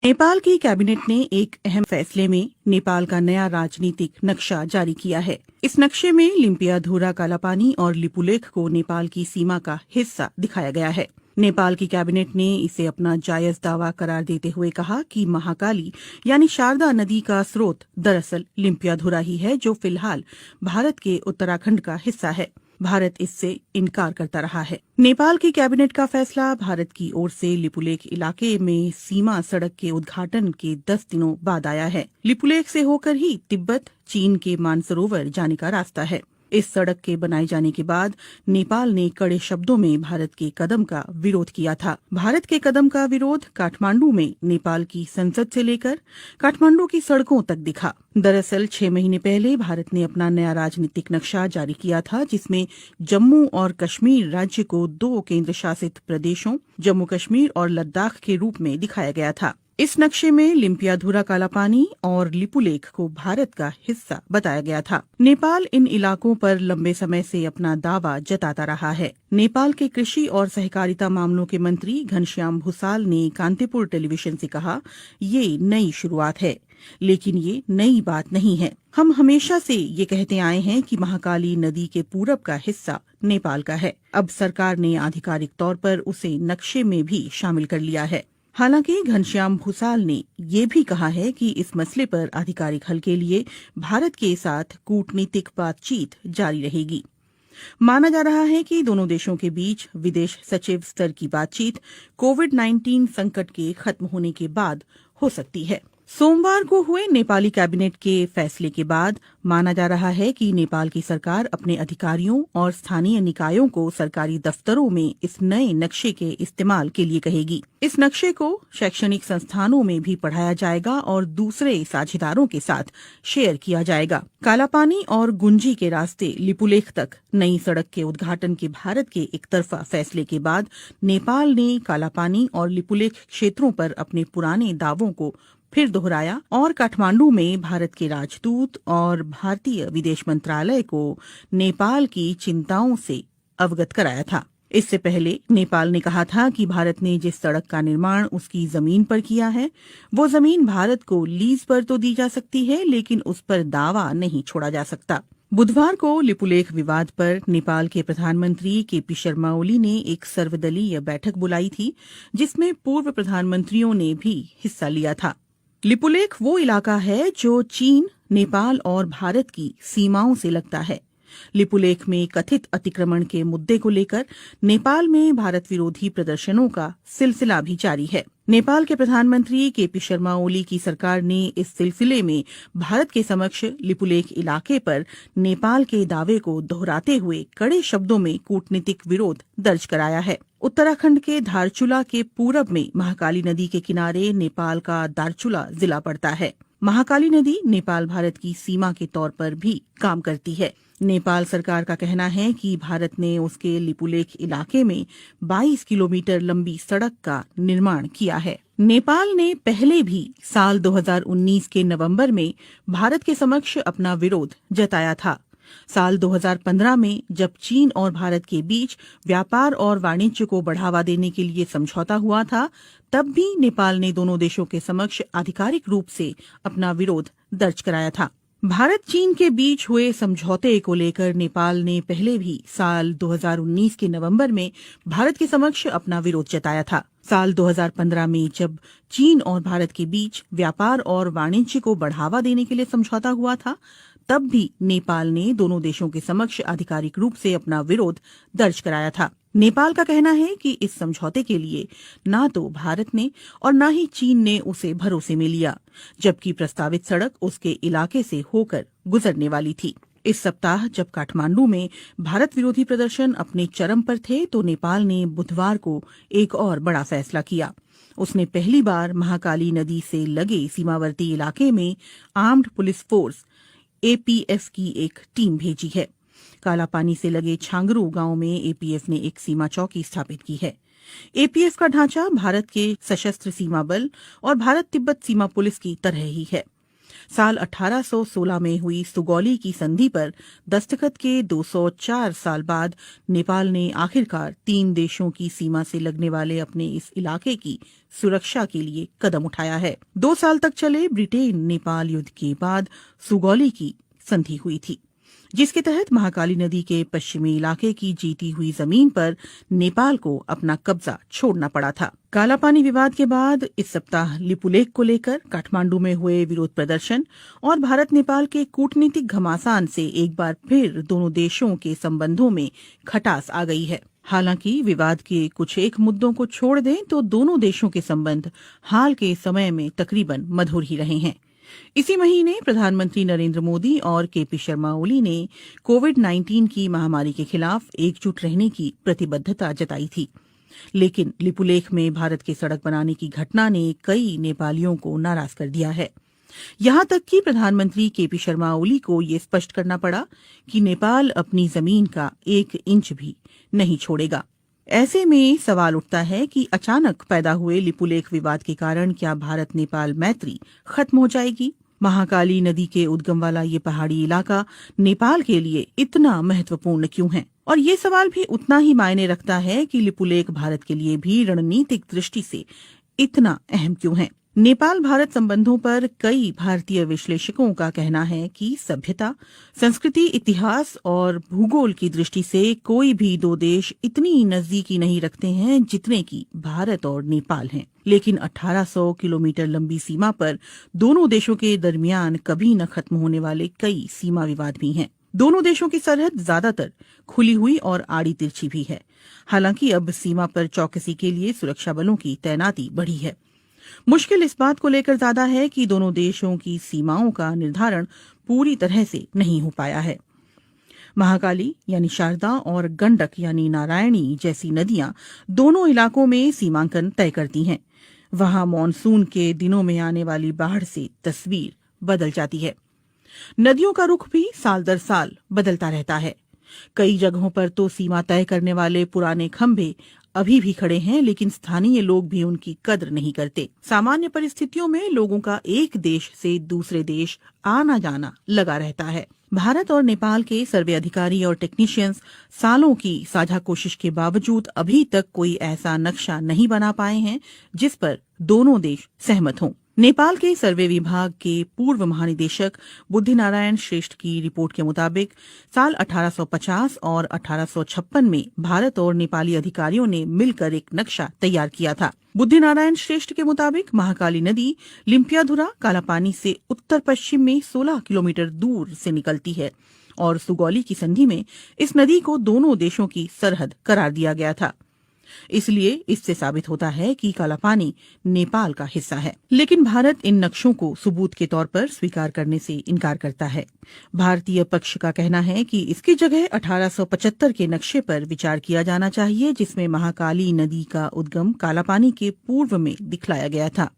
नेपाल की कैबिनेट ने एक अहम फैसले में नेपाल का नया राजनीतिक नक्शा जारी किया है। इस नक्शे में लिम्पियाधुरा कालापानी और लिपुलेख को नेपाल की सीमा का हिस्सा दिखाया गया है। नेपाल की कैबिनेट ने इसे अपना जायज दावा करार देते हुए कहा कि महाकाली यानी शारदा नदी का स्रोत दरअसल लिम्पियाधुरा ही है, जो फिलहाल भारत के उत्तराखंड का हिस्सा है। भारत इससे इनकार करता रहा है। नेपाल की कैबिनेट का फैसला भारत की ओर से लिपुलेख इलाके में सीमा सड़क के उद्घाटन के 10 दिनों बाद आया है। लिपुलेख से होकर ही तिब्बत चीन के मानसरोवर जाने का रास्ता है। इस सड़क के बनाए जाने के बाद नेपाल ने कड़े शब्दों में भारत के कदम का विरोध किया था। भारत के कदम का विरोध काठमांडू में नेपाल की संसद से लेकर काठमांडू की सड़कों तक दिखा। दरअसल 6 महीने पहले भारत ने अपना नया राजनीतिक नक्शा जारी किया था, जिसमें जम्मू और कश्मीर राज्य को 2 केंद्र शासित प्रदेशों जम्मू कश्मीर और लद्दाख के रूप में दिखाया गया था। इस नक्शे में लिम्पियाधुरा कालापानी और लिपुलेख को भारत का हिस्सा बताया गया था। नेपाल इन इलाकों पर लंबे समय से अपना दावा जताता रहा है। नेपाल के कृषि और सहकारिता मामलों के मंत्री घनश्याम भूसाल ने कांतिपुर टेलीविजन से कहा, ये नई शुरुआत है, लेकिन ये नई बात नहीं है। हम हमेशा से ये कहते आए हैं कि महाकाली नदी के पूरब का हिस्सा नेपाल का है। अब सरकार ने आधिकारिक तौर पर उसे नक्शे में भी शामिल कर लिया है। हालांकि घनश्याम भूसाल ने ये भी कहा है कि इस मसले पर आधिकारिक हल के लिए भारत के साथ कूटनीतिक बातचीत जारी रहेगी। माना जा रहा है कि दोनों देशों के बीच विदेश सचिव स्तर की बातचीत कोविड-19 संकट के खत्म होने के बाद हो सकती है। सोमवार को हुए नेपाली कैबिनेट के फैसले के बाद माना जा रहा है कि नेपाल की सरकार अपने अधिकारियों और स्थानीय निकायों को सरकारी दफ्तरों में इस नए नक्शे के इस्तेमाल के लिए कहेगी। इस नक्शे को शैक्षणिक संस्थानों में भी पढ़ाया जाएगा और दूसरे साझेदारों के साथ शेयर किया जाएगा। कालापानी और गुंजी के रास्ते लिपुलेख तक नई सड़क के उद्घाटन के भारत के एकतरफा फैसले के बाद नेपाल ने कालापानी और लिपुलेख क्षेत्रों पर अपने पुराने दावों को फिर दोहराया और काठमांडू में भारत के राजदूत और भारतीय विदेश मंत्रालय को नेपाल की चिंताओं से अवगत कराया था। इससे पहले नेपाल ने कहा था कि भारत ने जिस सड़क का निर्माण उसकी जमीन पर किया है, वो जमीन भारत को लीज पर तो दी जा सकती है, लेकिन उस पर दावा नहीं छोड़ा जा सकता। बुधवार को लिपुलेख विवाद पर नेपाल के प्रधानमंत्री केपी शर्मा ओली ने एक सर्वदलीय बैठक बुलाई थी, जिसमें पूर्व प्रधानमंत्रियों ने भी हिस्सा लिया था। लिपुलेख वो इलाका है जो चीन, नेपाल और भारत की सीमाओं से लगता है। लिपुलेख में कथित अतिक्रमण के मुद्दे को लेकर नेपाल में भारत विरोधी प्रदर्शनों का सिलसिला भी जारी है। नेपाल के प्रधानमंत्री केपी शर्मा ओली की सरकार ने इस सिलसिले में भारत के समक्ष लिपुलेख इलाके पर नेपाल के दावे को दोहराते हुए कड़े शब्दों में कूटनीतिक विरोध दर्ज कराया है। उत्तराखंड के धारचूला के पूरब में महाकाली नदी के किनारे नेपाल का दारचूला जिला पड़ता है। महाकाली नदी नेपाल भारत की सीमा के तौर पर भी काम करती है। नेपाल सरकार का कहना है कि भारत ने उसके लिपुलेख इलाके में 22 किलोमीटर लंबी सड़क का निर्माण किया है। नेपाल ने पहले भी साल 2019 के नवंबर में भारत के समक्ष अपना विरोध जताया था। साल 2015 में जब चीन और भारत के बीच व्यापार और वाणिज्य को बढ़ावा देने के लिए समझौता हुआ था, तब भी नेपाल ने दोनों देशों के समक्ष आधिकारिक रूप से अपना विरोध दर्ज कराया था। भारत चीन के बीच हुए समझौते को लेकर नेपाल ने पहले भी साल 2019 के नवंबर में भारत के समक्ष अपना विरोध जताया था। साल 2015 में जब चीन और भारत के बीच व्यापार और वाणिज्य को बढ़ावा देने के लिए समझौता हुआ था, तब भी नेपाल ने दोनों देशों के समक्ष आधिकारिक रूप से अपना विरोध दर्ज कराया था। नेपाल का कहना है कि इस समझौते के लिए ना तो भारत ने और ना ही चीन ने उसे भरोसे में लिया, जबकि प्रस्तावित सड़क उसके इलाके से होकर गुजरने वाली थी। इस सप्ताह जब काठमांडू में भारत विरोधी प्रदर्शन अपने चरम पर थे, तो नेपाल ने बुधवार को एक और बड़ा फैसला किया। उसने पहली बार महाकाली नदी से लगे सीमावर्ती इलाके में आर्म्ड पुलिस फोर्स एपीएफ की एक टीम भेजी है। कालापानी से लगे छांगरू गांव में एपीएफ ने एक सीमा चौकी स्थापित की है। एपीएफ का ढांचा भारत के सशस्त्र सीमा बल और भारत तिब्बत सीमा पुलिस की तरह ही है। साल 1816 में हुई सुगौली की संधि पर दस्तखत के 204 साल बाद नेपाल ने आखिरकार 3 देशों की सीमा से लगने वाले अपने इस इलाके की सुरक्षा के लिए कदम उठाया है। 2 साल तक चले ब्रिटेन नेपाल युद्ध के बाद सुगौली की संधि हुई थी, जिसके तहत महाकाली नदी के पश्चिमी इलाके की जीती हुई जमीन पर नेपाल को अपना कब्जा छोड़ना पड़ा था। कालापानी विवाद के बाद इस सप्ताह लिपुलेख को लेकर काठमांडू में हुए विरोध प्रदर्शन और भारत नेपाल के कूटनीतिक घमासान से एक बार फिर दोनों देशों के संबंधों में खटास आ गई है। हालांकि विवाद के कुछ एक मुद्दों को छोड़ दें तो दोनों देशों के संबंध हाल के समय में तकरीबन मधुर ही रहे हैं। इसी महीने प्रधानमंत्री नरेंद्र मोदी और केपी शर्मा ओली ने कोविड-19 की महामारी के खिलाफ एकजुट रहने की प्रतिबद्धता जताई थी, लेकिन लिपुलेख में भारत के सड़क बनाने की घटना ने कई नेपालियों को नाराज कर दिया है। यहां तक कि प्रधानमंत्री केपी शर्मा ओली को ये स्पष्ट करना पड़ा कि नेपाल अपनी जमीन का 1 इंच भी नहीं छोड़ेगा। ऐसे में सवाल उठता है कि अचानक पैदा हुए लिपुलेख विवाद के कारण क्या भारत नेपाल मैत्री खत्म हो जाएगी? महाकाली नदी के उद्गम वाला ये पहाड़ी इलाका नेपाल के लिए इतना महत्वपूर्ण क्यों है? और ये सवाल भी उतना ही मायने रखता है कि लिपुलेख भारत के लिए भी रणनीतिक दृष्टि से इतना अहम क्यों है? नेपाल भारत संबंधों पर कई भारतीय विश्लेषकों का कहना है कि सभ्यता, संस्कृति, इतिहास और भूगोल की दृष्टि से कोई भी 2 देश इतनी नजदीकी नहीं रखते हैं जितने कि भारत और नेपाल हैं। लेकिन 1800 किलोमीटर लंबी सीमा पर दोनों देशों के दरमियान कभी न खत्म होने वाले कई सीमा विवाद भी हैं। दोनों देशों की सरहद ज्यादातर खुली हुई और आड़ी तिरछी भी है। हालांकि अब सीमा पर चौकसी के लिए सुरक्षा बलों की तैनाती बढ़ी है। मुश्किल इस बात को लेकर ज्यादा है कि दोनों देशों की सीमाओं का निर्धारण पूरी तरह से नहीं हो पाया है। महाकाली यानी शारदा और गंडक यानी नारायणी जैसी नदियां दोनों इलाकों में सीमांकन तय करती हैं। वहां मॉनसून के दिनों में आने वाली बाढ़ से तस्वीर बदल जाती है। नदियों का रुख भी साल दर साल बदलता रहता है। कई जगहों पर तो सीमा तय करने वाले पुराने खंभे अभी भी खड़े हैं, लेकिन स्थानीय लोग भी उनकी कद्र नहीं करते। सामान्य परिस्थितियों में लोगों का एक देश से दूसरे देश आना जाना लगा रहता है। भारत और नेपाल के सर्वे अधिकारी और टेक्नीशियंस सालों की साझा कोशिश के बावजूद अभी तक कोई ऐसा नक्शा नहीं बना पाए हैं जिस पर दोनों देश सहमत हों। नेपाल के सर्वे विभाग के पूर्व महानिदेशक बुद्धिनारायण श्रेष्ठ की रिपोर्ट के मुताबिक साल 1850 और 1856 में भारत और नेपाली अधिकारियों ने मिलकर एक नक्शा तैयार किया था। बुद्धिनारायण श्रेष्ठ के मुताबिक महाकाली नदी लिम्पियाधुरा कालापानी से उत्तर पश्चिम में 16 किलोमीटर दूर से निकलती है और सुगौली की संधि में इस नदी को दोनों देशों की सरहद करार दिया गया था। इसलिए इससे साबित होता है कि कालापानी नेपाल का हिस्सा है। लेकिन भारत इन नक्शों को सबूत के तौर पर स्वीकार करने से इनकार करता है। भारतीय पक्ष का कहना है कि इसकी जगह 1875 के नक्शे पर विचार किया जाना चाहिए, जिसमें महाकाली नदी का उद्गम कालापानी के पूर्व में दिखलाया गया था।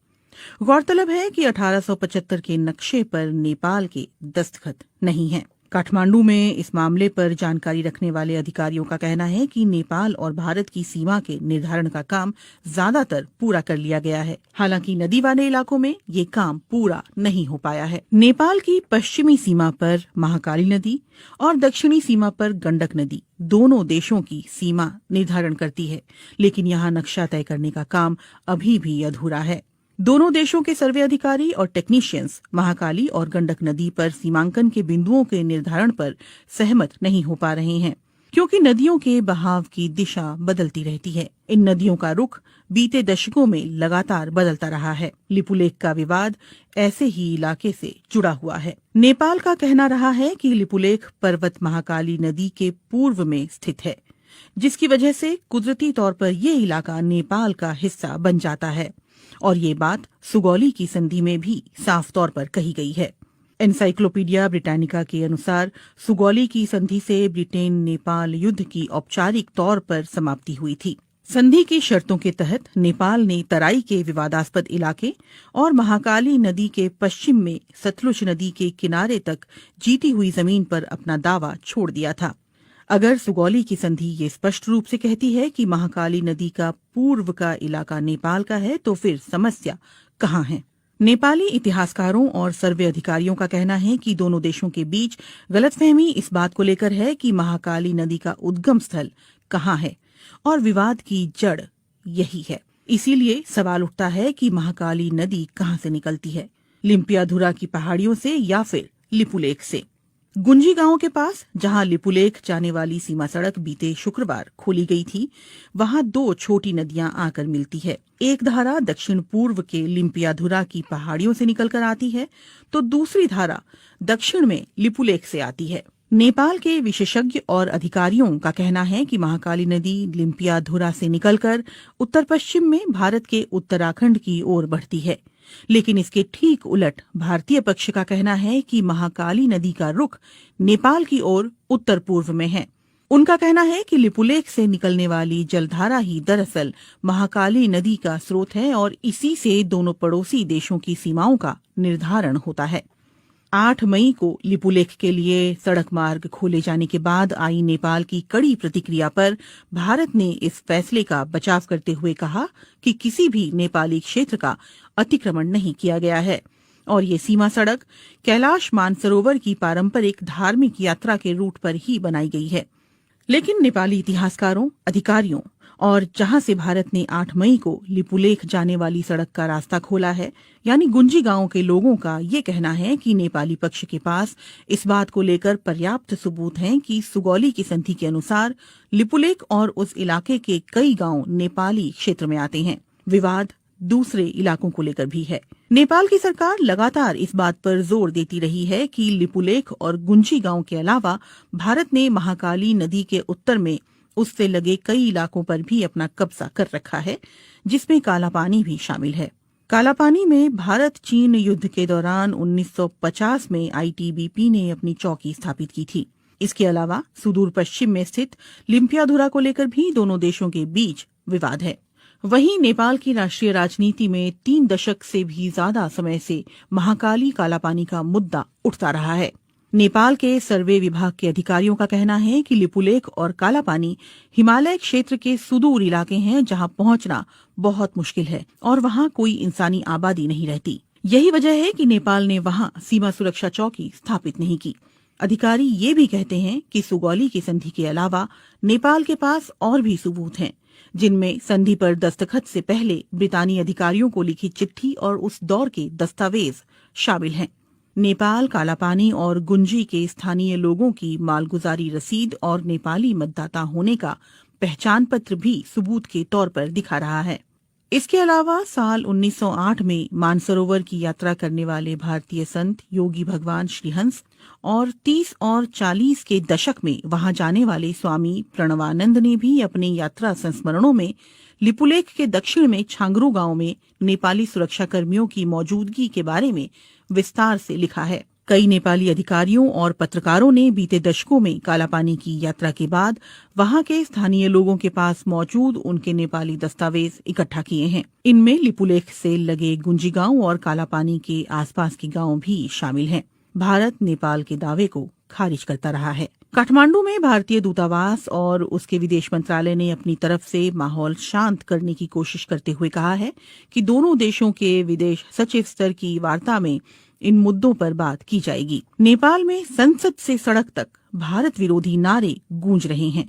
गौरतलब है कि 1875 के नक्शे पर नेपाल के दस्तखत नहीं हैं। काठमांडू में इस मामले पर जानकारी रखने वाले अधिकारियों का कहना है कि नेपाल और भारत की सीमा के निर्धारण का काम ज्यादातर पूरा कर लिया गया है। हालांकि नदी वाले इलाकों में ये काम पूरा नहीं हो पाया है। नेपाल की पश्चिमी सीमा पर महाकाली नदी और दक्षिणी सीमा पर गंडक नदी दोनों देशों की सीमा निर्धारण करती है, लेकिन यहाँ नक्शा तय करने का काम अभी भी अधूरा है। दोनों देशों के सर्वे अधिकारी और टेक्नीशियंस महाकाली और गंडक नदी पर सीमांकन के बिंदुओं के निर्धारण पर सहमत नहीं हो पा रहे हैं, क्योंकि नदियों के बहाव की दिशा बदलती रहती है। इन नदियों का रुख बीते दशकों में लगातार बदलता रहा है। लिपुलेख का विवाद ऐसे ही इलाके से जुड़ा हुआ है। नेपाल का कहना रहा है कि लिपुलेख पर्वत महाकाली नदी के पूर्व में स्थित है, जिसकी वजह से कुदरती तौर पर ये इलाका नेपाल का हिस्सा बन जाता है, और ये बात सुगौली की संधि में भी साफ तौर पर कही गई है। एनसाइक्लोपीडिया ब्रिटानिका के अनुसार सुगौली की संधि से ब्रिटेन नेपाल युद्ध की औपचारिक तौर पर समाप्ति हुई थी। संधि की शर्तों के तहत नेपाल ने तराई के विवादास्पद इलाके और महाकाली नदी के पश्चिम में सतलुज नदी के किनारे तक जीती हुई जमीन पर अपना दावा छोड़ दिया था। अगर सुगौली की संधि ये स्पष्ट रूप से कहती है कि महाकाली नदी का पूर्व का इलाका नेपाल का है, तो फिर समस्या कहाँ है? नेपाली इतिहासकारों और सर्वे अधिकारियों का कहना है कि दोनों देशों के बीच गलतफहमी इस बात को लेकर है कि महाकाली नदी का उद्गम स्थल कहाँ है और विवाद की जड़ यही है। इसीलिए सवाल उठता है कि महाकाली नदी कहाँ से निकलती है, लिम्पियाधुरा की पहाड़ियों से या फिर लिपुलेख से। गुंजी गांव के पास जहां लिपुलेख जाने वाली सीमा सड़क बीते शुक्रवार खोली गई थी, वहां दो छोटी नदियां आकर मिलती है। एक धारा दक्षिण पूर्व के लिम्पियाधुरा की पहाड़ियों से निकलकर आती है, तो दूसरी धारा दक्षिण में लिपुलेख से आती है। नेपाल के विशेषज्ञ और अधिकारियों का कहना है कि महाकाली नदी लिम्पियाधुरा से निकलकर उत्तर पश्चिम में भारत के उत्तराखंड की ओर बढ़ती है, लेकिन इसके ठीक उलट भारतीय पक्ष का कहना है कि महाकाली नदी का रुख नेपाल की ओर उत्तर पूर्व में है। उनका कहना है कि लिपुलेख से निकलने वाली जलधारा ही दरअसल महाकाली नदी का स्रोत है और इसी से दोनों पड़ोसी देशों की सीमाओं का निर्धारण होता है। 8 मई को लिपुलेख के लिए सड़क मार्ग खोले जाने के बाद आई नेपाल की कड़ी प्रतिक्रिया पर भारत ने इस फैसले का बचाव करते हुए कहा कि किसी भी नेपाली क्षेत्र का अतिक्रमण नहीं किया गया है और ये सीमा सड़क कैलाश मानसरोवर की पारंपरिक धार्मिक यात्रा के रूट पर ही बनाई गई है। लेकिन नेपाली इतिहासकारों, अधिकारियों और जहां से भारत ने 8 मई को लिपुलेख जाने वाली सड़क का रास्ता खोला है, यानी गुंजी गांव के लोगों का ये कहना है कि नेपाली पक्ष के पास इस बात को लेकर पर्याप्त सबूत हैं कि सुगौली की संधि के अनुसार लिपुलेख और उस इलाके के कई गांव नेपाली क्षेत्र में आते हैं। विवाद दूसरे इलाकों को लेकर भी है। नेपाल की सरकार लगातार इस बात पर जोर देती रही है कि लिपुलेख और गुंजी गांव के अलावा भारत ने महाकाली नदी के उत्तर में उससे लगे कई इलाकों पर भी अपना कब्जा कर रखा है, जिसमें कालापानी भी शामिल है। कालापानी में भारत चीन युद्ध के दौरान 1950 में आईटीबीपी ने अपनी चौकी स्थापित की थी। इसके अलावा सुदूर पश्चिम में स्थित लिम्पियाधुरा को लेकर भी दोनों देशों के बीच विवाद है। वहीं नेपाल की राष्ट्रीय राजनीति में 3 दशक से भी ज्यादा समय से महाकाली कालापानी का मुद्दा उठता रहा है। नेपाल के सर्वे विभाग के अधिकारियों का कहना है कि लिपुलेख और कालापानी हिमालय क्षेत्र के सुदूर इलाके हैं जहां पहुंचना बहुत मुश्किल है और वहां कोई इंसानी आबादी नहीं रहती। यही वजह है कि नेपाल ने वहां सीमा सुरक्षा चौकी स्थापित नहीं की। अधिकारी ये भी कहते हैं कि सुगौली की संधि के अलावा नेपाल के पास और भी सबूत हैं, जिनमें संधि पर दस्तखत से पहले ब्रितानी अधिकारियों को लिखी चिट्ठी और उस दौर के दस्तावेज शामिल हैं। नेपाल कालापानी और गुंजी के स्थानीय लोगों की मालगुजारी रसीद और नेपाली मतदाता होने का पहचान पत्र भी सबूत के तौर पर दिखा रहा है। इसके अलावा साल 1908 में मानसरोवर की यात्रा करने वाले भारतीय संत योगी भगवान श्रीहंस और 30 और 40 के दशक में वहां जाने वाले स्वामी प्रणवानंद ने भी अपने यात्रा संस्मरणों में लिपुलेख के दक्षिण में छांगरू गांव में नेपाली सुरक्षा कर्मियों की मौजूदगी के बारे में विस्तार से लिखा है। कई नेपाली अधिकारियों और पत्रकारों ने बीते दशकों में कालापानी की यात्रा के बाद वहां के स्थानीय लोगों के पास मौजूद उनके नेपाली दस्तावेज इकट्ठा किए हैं। इनमें लिपुलेख से लगे गुंजी गांव और कालापानी के आसपास के गांव भी शामिल हैं। भारत नेपाल के दावे को खारिज करता रहा है। काठमांडू में भारतीय दूतावास और उसके विदेश मंत्रालय ने अपनी तरफ से माहौल शांत करने की कोशिश करते हुए कहा है कि दोनों देशों के विदेश सचिव स्तर की वार्ता में इन मुद्दों पर बात की जाएगी। नेपाल में संसद से सड़क तक भारत विरोधी नारे गूंज रहे हैं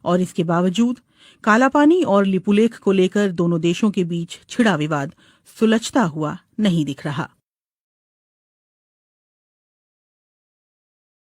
और इसके बावजूद कालापानी और लिपुलेख को लेकर दोनों देशों के बीच छिड़ा विवाद सुलझता हुआ नहीं दिख रहा।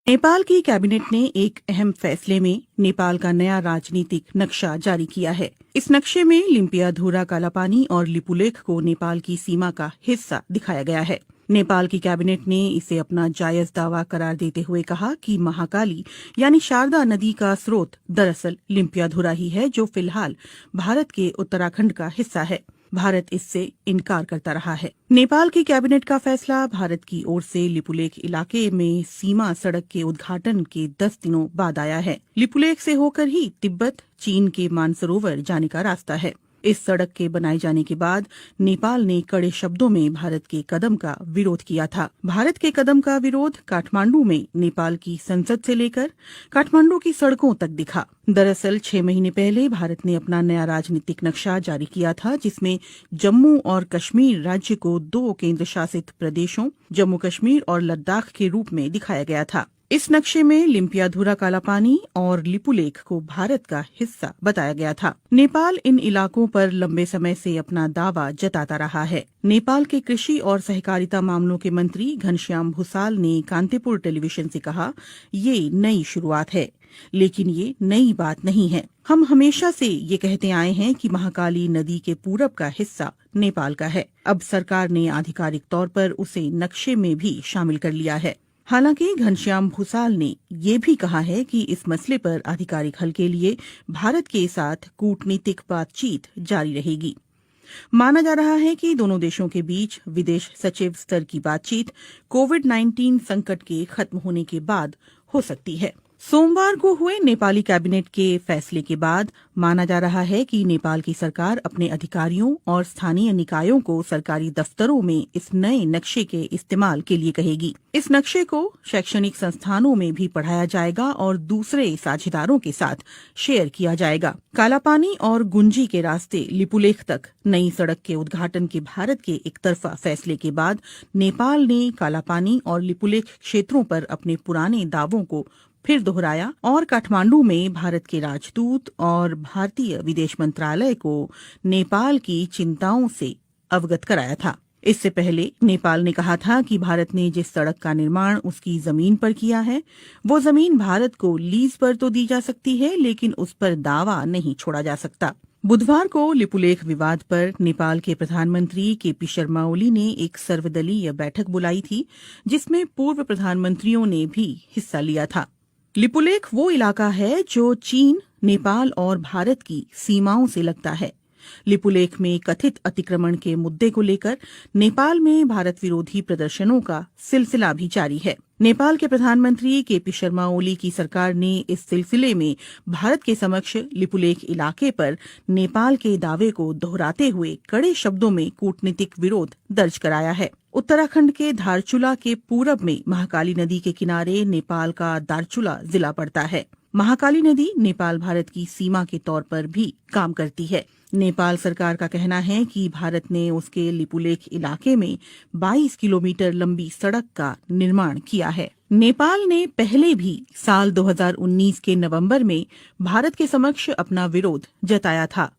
नेपाल की कैबिनेट ने एक अहम फैसले में नेपाल का नया राजनीतिक नक्शा जारी किया है। इस नक्शे में लिम्पियाधुरा, कालापानी और लिपुलेख को नेपाल की सीमा का हिस्सा दिखाया गया है। नेपाल की कैबिनेट ने इसे अपना जायज दावा करार देते हुए कहा कि महाकाली यानी शारदा नदी का स्रोत दरअसल लिम्पियाधुरा ही है, जो फिलहाल भारत के उत्तराखंड का हिस्सा है। भारत इससे इनकार करता रहा है। नेपाल की कैबिनेट का फैसला भारत की ओर से लिपुलेख इलाके में सीमा सड़क के उद्घाटन के 10 दिनों बाद आया है। लिपुलेख से होकर ही तिब्बत, चीन के मानसरोवर जाने का रास्ता है। इस सड़क के बनाए जाने के बाद नेपाल ने कड़े शब्दों में भारत के कदम का विरोध किया था। भारत के कदम का विरोध काठमांडू में नेपाल की संसद से लेकर काठमांडू की सड़कों तक दिखा। दरअसल 6 महीने पहले भारत ने अपना नया राजनीतिक नक्शा जारी किया था, जिसमें जम्मू और कश्मीर राज्य को 2 केंद्र शासित प्रदेशों जम्मू कश्मीर और लद्दाख के रूप में दिखाया गया था। इस नक्शे में लिम्पियाधुरा कालापानी और लिपुलेख को भारत का हिस्सा बताया गया था। नेपाल इन इलाकों पर लंबे समय से अपना दावा जताता रहा है। नेपाल के कृषि और सहकारिता मामलों के मंत्री घनश्याम भूसाल ने कांतिपुर टेलीविजन से कहा, ये नई शुरुआत है, लेकिन ये नई बात नहीं है। हम हमेशा से ये कहते आए हैं कि महाकाली नदी के पूरब का हिस्सा नेपाल का है। अब सरकार ने आधिकारिक तौर पर उसे नक्शे में भी शामिल कर लिया है। हालांकि घनश्याम भूसाल ने ये भी कहा है कि इस मसले पर आधिकारिक हल के लिए भारत के साथ कूटनीतिक बातचीत जारी रहेगी। माना जा रहा है कि दोनों देशों के बीच विदेश सचिव स्तर की बातचीत कोविड-19 संकट के खत्म होने के बाद हो सकती है। सोमवार को हुए नेपाली कैबिनेट के फैसले के बाद माना जा रहा है कि नेपाल की सरकार अपने अधिकारियों और स्थानीय निकायों को सरकारी दफ्तरों में इस नए नक्शे के इस्तेमाल के लिए कहेगी। इस नक्शे को शैक्षणिक संस्थानों में भी पढ़ाया जाएगा और दूसरे साझेदारों के साथ शेयर किया जाएगा। कालापानी और गुंजी के रास्ते लिपुलेख तक नई सड़क के उद्घाटन के भारत के एक तरफा फैसले के बाद नेपाल ने कालापानी और लिपुलेख क्षेत्रों पर अपने पुराने दावों को फिर दोहराया और काठमांडू में भारत के राजदूत और भारतीय विदेश मंत्रालय को नेपाल की चिंताओं से अवगत कराया था। इससे पहले नेपाल ने कहा था कि भारत ने जिस सड़क का निर्माण उसकी जमीन पर किया है, वो जमीन भारत को लीज पर तो दी जा सकती है, लेकिन उस पर दावा नहीं छोड़ा जा सकता। बुधवार को लिपुलेख विवाद पर नेपाल के प्रधानमंत्री केपी शर्मा ओली ने एक सर्वदलीय बैठक बुलाई थी, जिसमें पूर्व प्रधानमंत्रियों ने भी हिस्सा लिया था। लिपुलेख वो इलाका है जो चीन, नेपाल और भारत की सीमाओं से लगता है। लिपुलेख में कथित अतिक्रमण के मुद्दे को लेकर नेपाल में भारत विरोधी प्रदर्शनों का सिलसिला भी जारी है। नेपाल के प्रधानमंत्री केपी शर्मा ओली की सरकार ने इस सिलसिले में भारत के समक्ष लिपुलेख इलाके पर नेपाल के दावे को दोहराते हुए कड़े शब्दों में कूटनीतिक विरोध दर्ज कराया है। उत्तराखंड के धारचूला के पूरब में महाकाली नदी के किनारे नेपाल का दारचूला जिला पड़ता है। महाकाली नदी नेपाल भारत की सीमा के तौर पर भी काम करती है। नेपाल सरकार का कहना है कि भारत ने उसके लिपुलेख इलाके में 22 किलोमीटर लंबी सड़क का निर्माण किया है। नेपाल ने पहले भी साल 2019 के नवंबर में भारत के समक्ष अपना विरोध जताया था।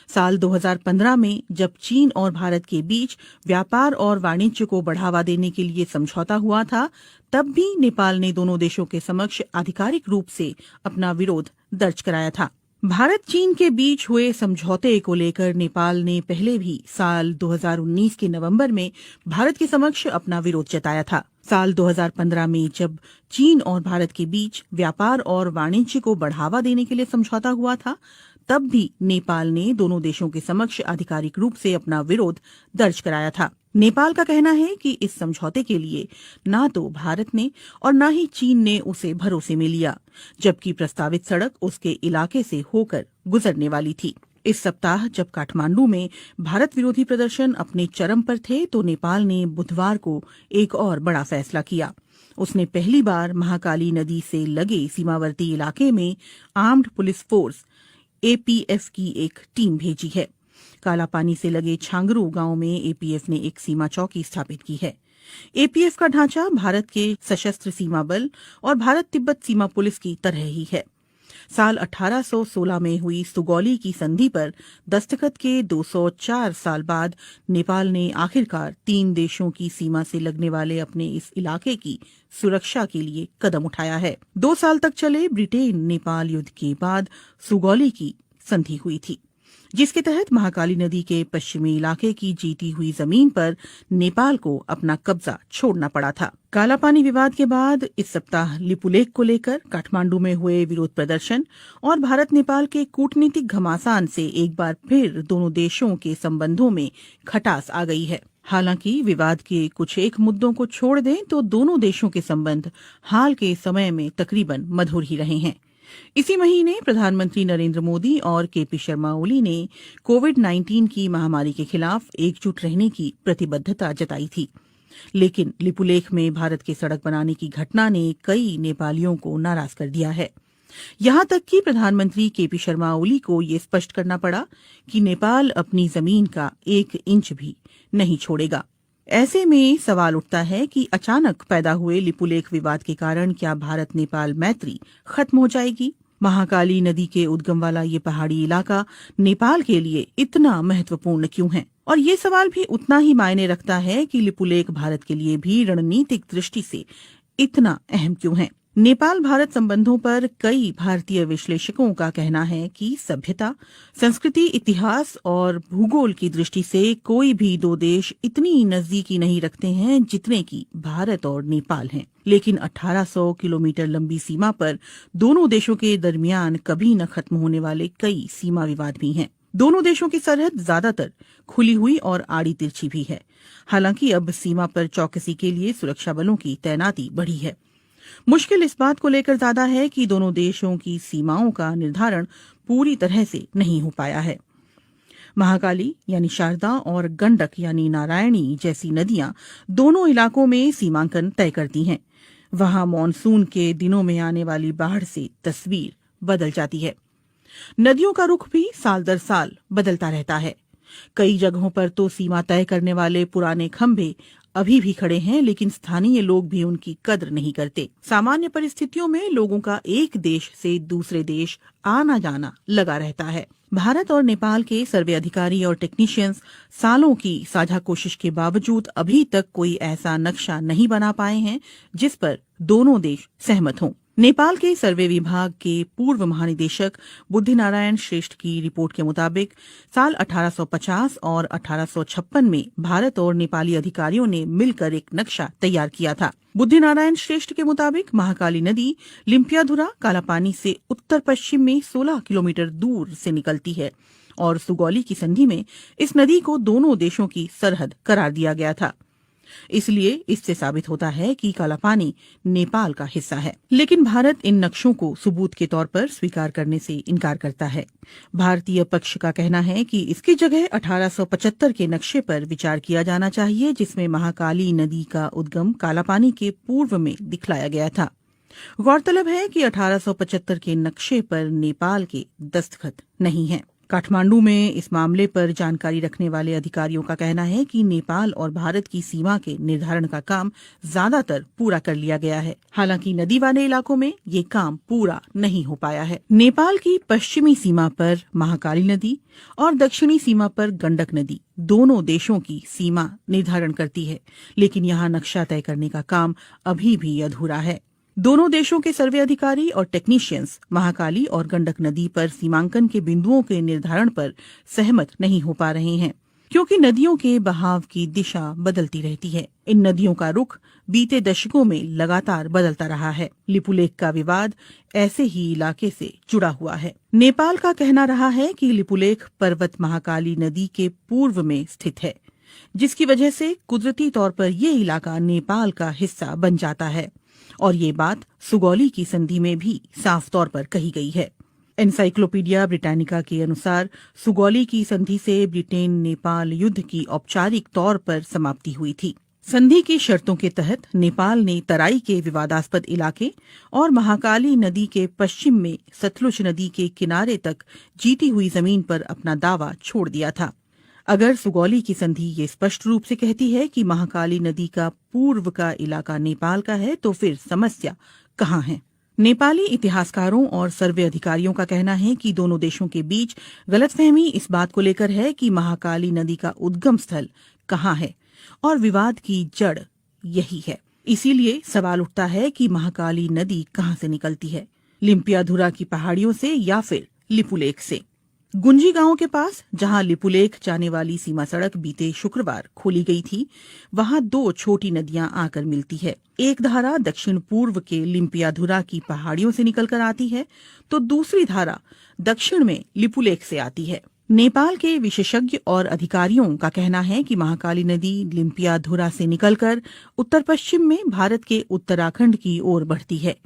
साल 2015 में जब चीन और भारत के बीच व्यापार और वाणिज्य को बढ़ावा देने के लिए समझौता हुआ था, तब भी नेपाल ने दोनों देशों के समक्ष आधिकारिक रूप से अपना विरोध दर्ज कराया था। भारत चीन के बीच हुए समझौते को लेकर नेपाल ने पहले भी साल 2019 के नवंबर में भारत के समक्ष अपना विरोध जताया था। साल 2015 में जब चीन और भारत के बीच व्यापार और वाणिज्य को बढ़ावा देने के लिए समझौता हुआ था, तब भी नेपाल ने दोनों देशों के समक्ष आधिकारिक रूप से अपना विरोध दर्ज कराया था। नेपाल का कहना है कि इस समझौते के लिए ना तो भारत ने और ना ही चीन ने उसे भरोसे में लिया, जबकि प्रस्तावित सड़क उसके इलाके से होकर गुजरने वाली थी। इस सप्ताह जब काठमांडू में भारत विरोधी प्रदर्शन अपने चरम पर थे, तो नेपाल ने बुधवार को एक और बड़ा फैसला किया। उसने पहली बार महाकाली नदी से लगे सीमावर्ती इलाके में आर्म्ड पुलिस फोर्स एपीएफ की एक टीम भेजी है। कालापानी से लगे छांगरू गांव में एपीएफ ने एक सीमा चौकी स्थापित की है। एपीएफ का ढांचा भारत के सशस्त्र सीमा बल और भारत तिब्बत सीमा पुलिस की तरह ही है। साल 1816 में हुई सुगौली की संधि पर दस्तखत के 204 साल बाद नेपाल ने आखिरकार 3 देशों की सीमा से लगने वाले अपने इस इलाके की सुरक्षा के लिए कदम उठाया है। 2 साल तक चले ब्रिटेन नेपाल युद्ध के बाद सुगौली की संधि हुई थी, जिसके तहत महाकाली नदी के पश्चिमी इलाके की जीती हुई जमीन पर नेपाल को अपना कब्जा छोड़ना पड़ा था। कालापानी विवाद के बाद इस सप्ताह लिपुलेख को लेकर काठमांडू में हुए विरोध प्रदर्शन और भारत नेपाल के कूटनीतिक घमासान से एक बार फिर दोनों देशों के संबंधों में खटास आ गई है। हालांकि विवाद के कुछ एक मुद्दों को छोड़ दें तो दोनों देशों के संबंध हाल के समय में तकरीबन मधुर ही रहे हैं। इसी महीने प्रधानमंत्री नरेंद्र मोदी और केपी शर्मा ओली ने कोविड-19 की महामारी के खिलाफ एकजुट रहने की प्रतिबद्धता जताई थी। लेकिन लिपुलेख में भारत के सड़क बनाने की घटना ने कई नेपालियों को नाराज कर दिया है। यहां तक कि प्रधानमंत्री केपी शर्मा ओली को ये स्पष्ट करना पड़ा कि नेपाल अपनी जमीन का 1 इंच भी नहीं छोड़ेगा। ऐसे में सवाल उठता है कि अचानक पैदा हुए लिपुलेख विवाद के कारण क्या भारत नेपाल मैत्री खत्म हो जाएगी? महाकाली नदी के उद्गम वाला ये पहाड़ी इलाका नेपाल के लिए इतना महत्वपूर्ण क्यों है? और ये सवाल भी उतना ही मायने रखता है कि लिपुलेख भारत के लिए भी रणनीतिक दृष्टि से इतना अहम क्यों है? नेपाल भारत संबंधों पर कई भारतीय विश्लेषकों का कहना है कि सभ्यता, संस्कृति, इतिहास और भूगोल की दृष्टि से कोई भी 2 देश इतनी नजदीकी नहीं रखते हैं जितने कि भारत और नेपाल हैं। लेकिन 1800 किलोमीटर लंबी सीमा पर दोनों देशों के दरमियान कभी न खत्म होने वाले कई सीमा विवाद भी हैं। दोनों देशों की सरहद ज्यादातर खुली हुई और आड़ी तिरछी भी है। हालांकि अब सीमा पर चौकसी के लिए सुरक्षा बलों की तैनाती बढ़ी है। मुश्किल इस बात को लेकर ज्यादा है कि दोनों देशों की सीमाओं का निर्धारण पूरी तरह से नहीं हो पाया है। महाकाली यानी शारदा और गंडक यानी नारायणी जैसी नदियां दोनों इलाकों में सीमांकन तय करती हैं। वहां मॉनसून के दिनों में आने वाली बाढ़ से तस्वीर बदल जाती है। नदियों का रुख भी साल दर साल बदलता रहता है। कई जगहों पर तो सीमा तय करने वाले पुराने खंभे अभी भी खड़े हैं, लेकिन स्थानीय लोग भी उनकी कद्र नहीं करते। सामान्य परिस्थितियों में लोगों का एक देश से दूसरे देश आना जाना लगा रहता है। भारत और नेपाल के सर्वे अधिकारी और टेक्नीशियंस सालों की साझा कोशिश के बावजूद अभी तक कोई ऐसा नक्शा नहीं बना पाए हैं जिस पर दोनों देश सहमत हों। नेपाल के सर्वे विभाग के पूर्व महानिदेशक बुद्धिनारायण श्रेष्ठ की रिपोर्ट के मुताबिक साल 1850 और 1856 में भारत और नेपाली अधिकारियों ने मिलकर एक नक्शा तैयार किया था। बुद्धिनारायण श्रेष्ठ के मुताबिक महाकाली नदी लिम्पियाधुरा कालापानी से उत्तर पश्चिम में 16 किलोमीटर दूर से निकलती है और सुगौली की संधि में इस नदी को दोनों देशों की सरहद करार दिया गया था। इसलिए इससे साबित होता है कि कालापानी नेपाल का हिस्सा है। लेकिन भारत इन नक्शों को सबूत के तौर पर स्वीकार करने से इनकार करता है। भारतीय पक्ष का कहना है कि इसकी जगह 1875 के नक्शे पर विचार किया जाना चाहिए, जिसमें महाकाली नदी का उद्गम कालापानी के पूर्व में दिखलाया गया था। गौरतलब है कि 1875 के नक्शे पर नेपाल के दस्तखत नहीं हैं। काठमांडू में इस मामले पर जानकारी रखने वाले अधिकारियों का कहना है कि नेपाल और भारत की सीमा के निर्धारण का काम ज्यादातर पूरा कर लिया गया है। हालांकि नदी वाले इलाकों में ये काम पूरा नहीं हो पाया है। नेपाल की पश्चिमी सीमा पर महाकाली नदी और दक्षिणी सीमा पर गंडक नदी दोनों देशों की सीमा निर्धारण करती है, लेकिन यहाँ नक्शा तय करने का काम अभी भी अधूरा है। दोनों देशों के सर्वे अधिकारी और टेक्नीशियंस महाकाली और गंडक नदी पर सीमांकन के बिंदुओं के निर्धारण पर सहमत नहीं हो पा रहे हैं, क्योंकि नदियों के बहाव की दिशा बदलती रहती है। इन नदियों का रुख बीते दशकों में लगातार बदलता रहा है। लिपुलेख का विवाद ऐसे ही इलाके से जुड़ा हुआ है। नेपाल का कहना रहा है कि लिपुलेख पर्वत महाकाली नदी के पूर्व में स्थित है, जिसकी वजह से कुदरती तौर पर ये इलाका नेपाल का हिस्सा बन जाता है। और ये बात सुगौली की संधि में भी साफ तौर पर कही गई है। एनसाइक्लोपीडिया ब्रिटानिका के अनुसार सुगौली की संधि से ब्रिटेन नेपाल युद्ध की औपचारिक तौर पर समाप्ति हुई थी। संधि की शर्तों के तहत नेपाल ने तराई के विवादास्पद इलाके और महाकाली नदी के पश्चिम में सतलुज नदी के किनारे तक जीती हुई जमीन पर अपना दावा छोड़ दिया था। अगर सुगौली की संधि ये स्पष्ट रूप से कहती है कि महाकाली नदी का पूर्व का इलाका नेपाल का है, तो फिर समस्या कहाँ है? नेपाली इतिहासकारों और सर्वे अधिकारियों का कहना है कि दोनों देशों के बीच गलतफहमी इस बात को लेकर है कि महाकाली नदी का उद्गम स्थल कहाँ है, और विवाद की जड़ यही है। इसीलिए सवाल उठता है कि महाकाली नदी कहाँ से निकलती है, लिम्पियाधुरा की पहाड़ियों से या फिर लिपुलेख से? गुंजी गांव के पास जहां लिपुलेख जाने वाली सीमा सड़क बीते शुक्रवार खोली गई थी, वहां 2 छोटी नदियां आकर मिलती है। एक धारा दक्षिण पूर्व के लिम्पियाधुरा की पहाड़ियों से निकलकर आती है, तो दूसरी धारा दक्षिण में लिपुलेख से आती है। नेपाल के विशेषज्ञ और अधिकारियों का कहना है कि महाकाली नदी लिम्पियाधुरा से निकलकर उत्तर पश्चिम में भारत के उत्तराखंड की ओर बढ़ती है,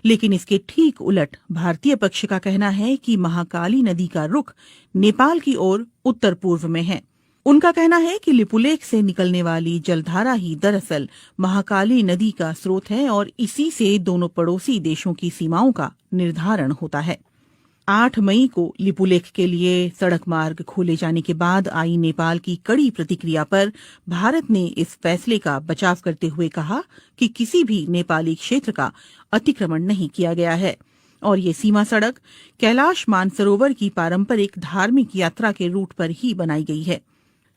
लेकिन इसके ठीक उलट भारतीय पक्ष का कहना है कि महाकाली नदी का रुख नेपाल की ओर उत्तर पूर्व में है। उनका कहना है कि लिपुलेख से निकलने वाली जलधारा ही दरअसल महाकाली नदी का स्रोत है और इसी से दोनों पड़ोसी देशों की सीमाओं का निर्धारण होता है। 8 मई को लिपुलेख के लिए सड़क मार्ग खोले जाने के बाद आई नेपाल की कड़ी प्रतिक्रिया पर भारत ने इस फैसले का बचाव करते हुए कहा कि किसी भी नेपाली क्षेत्र का अतिक्रमण नहीं किया गया है और ये सीमा सड़क कैलाश मानसरोवर की पारंपरिक धार्मिक यात्रा के रूट पर ही बनाई गई है।